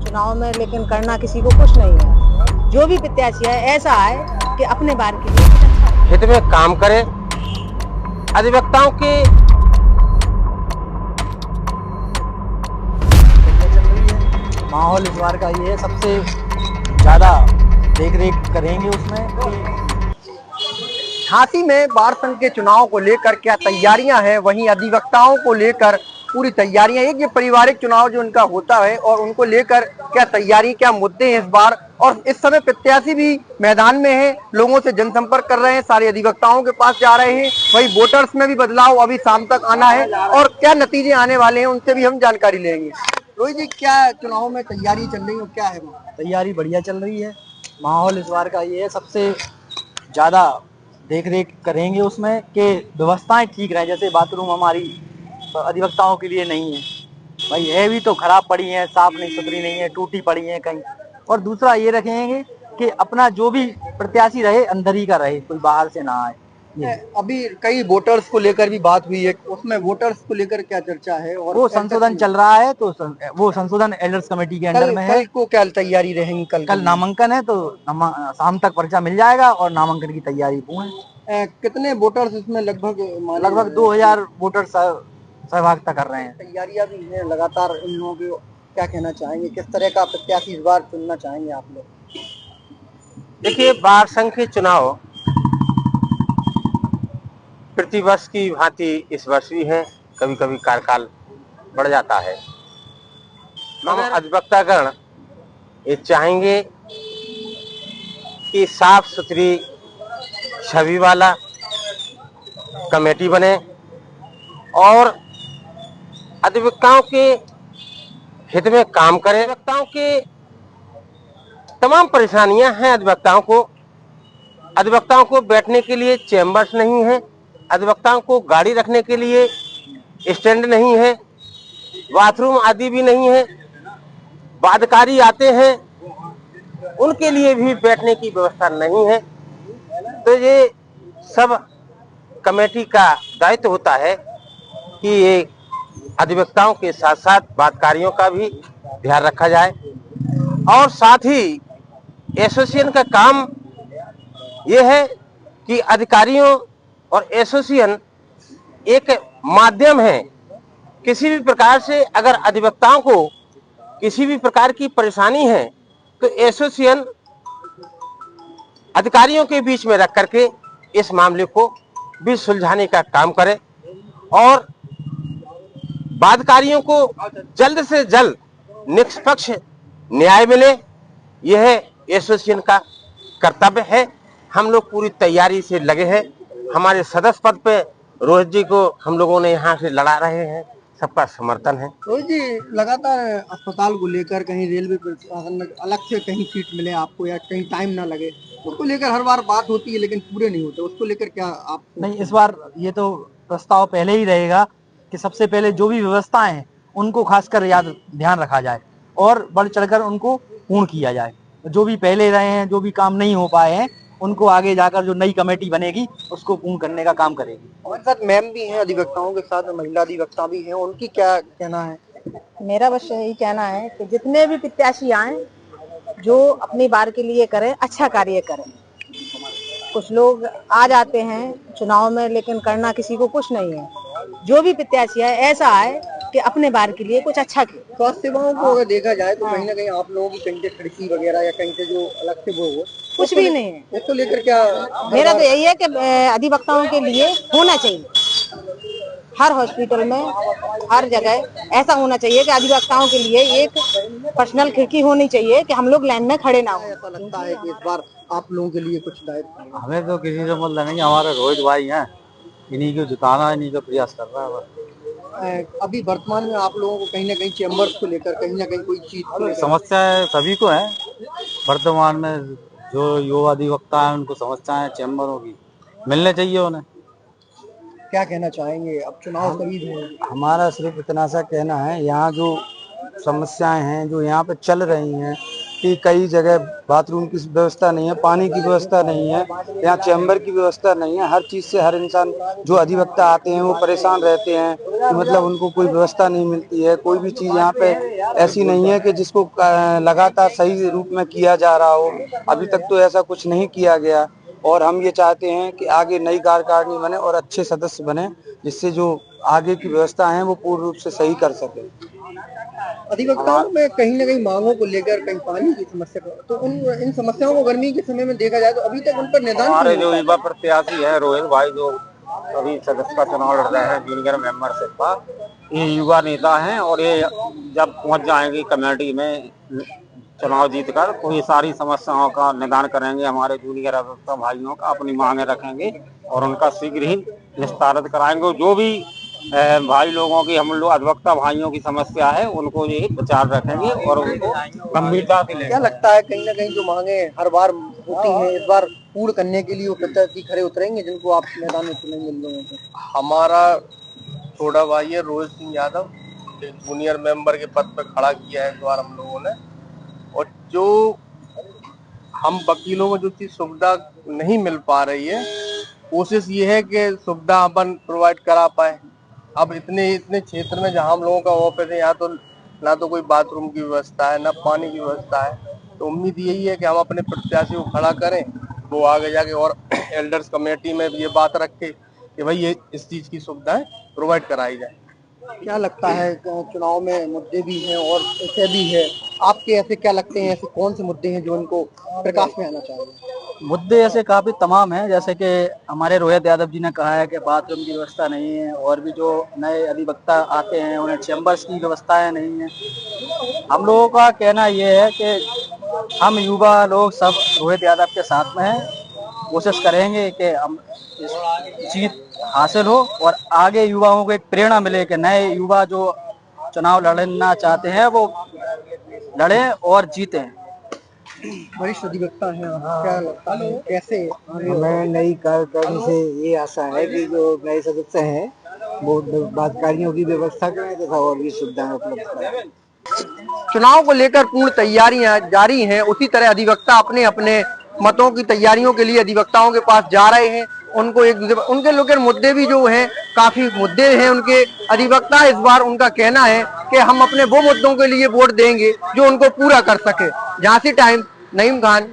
चुनाव में, लेकिन करना किसी को कुछ नहीं है। जो भी प्रत्याशी है ऐसा है कि अपने बार के लिए कुछ अच्छा हित में काम करे। अधिवक्ताओं के चल रही है, माहौल इस बार का ये है, सबसे ज्यादा देख रेख करेंगे उसमें। झांसी में बार संघ के चुनाव को लेकर क्या तैयारियां हैं, वहीं अधिवक्ताओं को लेकर पूरी तैयारियां, एक ये पारिवारिक चुनाव जो उनका होता है और उनको लेकर क्या तैयारी, क्या मुद्दे हैं इस बार। और इस समय प्रत्याशी भी मैदान में है, लोगों से जनसंपर्क कर रहे हैं, सारे अधिवक्ताओं के पास जा रहे हैं। वही वोटर्स में भी बदलाव अभी शाम तक आना है और क्या नतीजे आने वाले हैं उनसे भी हम जानकारी लेंगे। रोहित जी, क्या चुनाव में तैयारी चल रही है, क्या है? तैयारी बढ़िया चल रही है, माहौल इस बार का ये है, सबसे ज्यादा देख रेख करेंगे उसमें कि व्यवस्थाएं ठीक रहे। जैसे बाथरूम हमारी अधिवक्ताओं के लिए नहीं है भाई, है भी तो खराब पड़ी है, साफ नहीं सुथरी नहीं है, टूटी पड़ी है कहीं। और दूसरा ये रखेंगे कि अपना जो भी प्रत्याशी रहे अंदर ही का रहे, कोई बाहर से ना आए। अभी कई वोटर्स को लेकर भी बात हुई है, उसमें वोटर्स को लेकर क्या चर्चा है? और वो संशोधन चल रहा है, तो वो संशोधन एल्डर्स कमेटी के अंडर में है। कल को क्या तैयारी रहेगी? कल नामांकन है, तो शाम तक पर्चा मिल जाएगा और नामांकन की तैयारी पूर्ण है। कितने वोटर्स इसमें? लगभग 2000 वोटर्स सहभागिता कर रहे हैं। तैयारियां भी हैं लगातार। इन लोगों को क्या कहना चाहेंगे, किस तरह का प्रत्याशी इस बार चुनना चाहेंगे आप लोग? देखिए, बार संघ के चुनाव प्रतिवर्ष की भांति इस वर्ष भी है, कभी कभी कार्यकाल बढ़ जाता है। हम अधिवक्तागण ये चाहेंगे कि साफ सुथरी छवि वाला कमेटी बने और अधिवक्ताओं के हित में काम करें। अधिवक्ताओं के तमाम परेशानियां हैं। अधिवक्ताओं को बैठने के लिए चैम्बर्स नहीं है, अधिवक्ताओं को गाड़ी रखने के लिए स्टैंड नहीं है, बाथरूम आदि भी नहीं है। वादकारी आते हैं, उनके लिए भी बैठने की व्यवस्था नहीं है। तो ये सब कमेटी का दायित्व होता है कि ये अधिवक्ताओं के साथ साथ वादकारियों का भी ध्यान रखा जाए। और साथ ही एसोसिएशन का काम यह है कि अधिकारियों और एसोसिएशन एक माध्यम है। किसी भी प्रकार से अगर अधिवक्ताओं को किसी भी प्रकार की परेशानी है तो एसोसिएशन अधिकारियों के बीच में रख करके इस मामले को भी सुलझाने का काम करे और वादकारियों को जल्द से जल्द निष्पक्ष न्याय मिले, यह एसोसिएशन का कर्तव्य है। हम लोग पूरी तैयारी से लगे हैं। हमारे सदस्य पद पे रोहित जी को हम लोगों ने यहाँ से लड़ा रहे हैं, सबका समर्थन है। रोहित जी, लगातार अस्पताल को लेकर कहीं रेलवे प्रशासन में अलग से कहीं सीट मिले आपको या कहीं टाइम ना लगे, उसको लेकर हर बार बात होती है लेकिन पूरे नहीं होते, उसको लेकर क्या आप? नहीं, इस बार ये तो प्रस्ताव पहले ही रहेगा कि सबसे पहले जो भी व्यवस्थाएं हैं उनको खासकर याद ध्यान रखा जाए और बढ़ चढ़कर उनको पूर्ण किया जाए। जो भी पहले रहे हैं, जो भी काम नहीं हो पाए हैं, उनको आगे जाकर जो नई कमेटी बनेगी उसको पूर्ण करने का काम करेगी। हमारे साथ मैम भी हैं, अधिवक्ताओं के साथ महिला अधिवक्ता भी हैं, उनकी क्या कहना है? मेरा बस यही कहना है कि जितने भी प्रत्याशी आए जो अपनी बार के लिए करें, अच्छा कार्य करें। कुछ लोग आ जाते हैं चुनाव में, लेकिन करना किसी को कुछ नहीं है। जो भी प्रत्याशी है ऐसा है कि अपने बार के लिए कुछ अच्छा करे। स्वास्थ्य सेवाओं को अगर देखा जाए तो कहीं ना कहीं आप लोगों की कहीं से खिड़की वगैरह या कहीं से जो अलग से वो हो, कुछ भी नहीं है। इसको लेकर क्या? मेरा तो यही है कि अधिवक्ताओं के लिए होना चाहिए, हर हॉस्पिटल में, हर जगह ऐसा होना चाहिए कि अधिवक्ताओं के लिए एक पर्सनल खिड़की होनी चाहिए कि हम लोग लाइन में खड़े ना हो। ऐसा लगता है कि इस बार आप लोगों के लिए कुछ दायित्व? हमें तो किसी से मतलब नहीं, हमारे रोहित भाई हैं, इन्हीं को जिताना, इन्हीं का प्रयास कर रहा है। अभी वर्तमान में आप लोगों को कहीं ना कहीं चैम्बर्स को लेकर कहीं ना कहीं कोई चीज समस्या है, सभी को है वर्तमान में। जो युवा अधिवक्ता है उनको समस्याएं चैम्बरों की मिलने चाहिए उन्हें। क्या कहना चाहेंगे? अब चुनाव करीब है। हमारा सिर्फ इतना सा कहना है, यहाँ जो समस्याएं हैं जो यहाँ पे चल रही हैं कि कई जगह बाथरूम की व्यवस्था नहीं है, पानी की व्यवस्था नहीं है, यहाँ चैम्बर की व्यवस्था नहीं है। हर चीज़ से हर इंसान जो अधिवक्ता आते हैं वो परेशान रहते हैं कि मतलब उनको कोई व्यवस्था नहीं मिलती है। कोई भी चीज़ यहाँ पे ऐसी नहीं है कि जिसको लगातार सही रूप में किया जा रहा हो। अभी तक तो ऐसा कुछ नहीं किया गया और हम ये चाहते हैं कि आगे नई कार्यकारिणी बने और अच्छे सदस्य बने, जिससे जो आगे की व्यवस्था है वो पूर्ण रूप से सही कर सके। अधिवक्ताओं में कहीं ना कहीं मांगों को लेकर, कहीं पानी की समस्या को, तो इन समस्याओं को गर्मी के समय में देखा जाए तो अभी तक उन पर निदान हमारे जो युवा प्रत्याशी है रोहित भाई, जो अभी सदस्य का चुनाव लड़ रहे हैं जूनियर मेंबरशिप का, ये युवा नेता हैं और ये जब पहुंच जाएंगे कमेटी में चुनाव जीतकर तो ये सारी समस्याओं का निदान करेंगे। हमारे जूनियर अधिवक्ता भाइयों का अपनी मांगे रखेंगे और उनका शीघ्र ही निस्तारित कराएंगे। जो भी भाई लोगों की, हम लोग अधिवक्ता भाइयों की समस्या है उनको ये विचार रखेंगे और उनको गंभीरता से लेंगे। क्या लगता है कहीं ना कहीं जो मांगे हर बार होती हैं, इस बार पूर्ण करने के लिए वो प्रत्याशी खड़े उतरेंगे जिनको आप मैदान में चुनेंगे इन लोगों को? हमारा छोटा भाई है रोहित सिंह यादव, जूनियर मेंबर के पद पर खड़ा किया है इस बार हम लोगों ने। और जो हम वकीलों को जो चीज सुविधा नहीं मिल पा रही है, कोशिश ये है कि सुविधा अपन प्रोवाइड करा पाए। अब इतने क्षेत्र में जहां हम लोगों का ऑफिस है, यहाँ तो ना तो कोई बाथरूम की व्यवस्था है, ना पानी की व्यवस्था है। तो उम्मीद यही है कि हम अपने प्रत्याशी को खड़ा करें, वो आगे जाके और एल्डर्स कमेटी में भी ये बात रखे कि भाई ये इस चीज की सुविधाएं प्रोवाइड कराई जाए। क्या लगता है चुनाव में मुद्दे भी हैं और ऐसे भी है, आपके ऐसे क्या लगते हैं, ऐसे कौन से मुद्दे हैं जो इनको प्रकाश में आना चाहिए? मुद्दे ऐसे काफी तमाम हैं, जैसे कि हमारे रोहित यादव जी ने कहा है कि बाथरूम की व्यवस्था नहीं है और भी जो नए अधिवक्ता आते हैं उन्हें चैम्बर्स की व्यवस्थाएं नहीं है। हम लोगों का कहना ये है कि हम युवा लोग सब रोहित यादव के साथ में हैं, कोशिश करेंगे कि हम इस जीत हासिल हो और आगे युवाओं को एक प्रेरणा मिले कि नए युवा जो चुनाव लड़ना चाहते हैं वो लड़ें और जीतें। वरिष्ठ अधिवक्ता हैं, क्या लगता है कैसे? हमें नई कार्यकारिणी से ये आशा है कि जो नए सदस्य हैं वो बातकारियों की व्यवस्था करें तथा और भी सुविधाएं उपलब्ध कराएं। चुनाव को लेकर पूर्ण तैयारियां जारी हैं। उसी तरह अधिवक्ता अपने अपने मतों की तैयारियों के लिए अधिवक्ताओं के पास जा रहे हैं। उनको एक दूसरे उनके लोग मुद्दे भी जो हैं, काफी मुद्दे हैं उनके। अधिवक्ता इस बार उनका कहना है कि हम अपने वो मुद्दों के लिए वोट देंगे जो उनको पूरा कर सके। झांसी टाइम्स, नईम खान।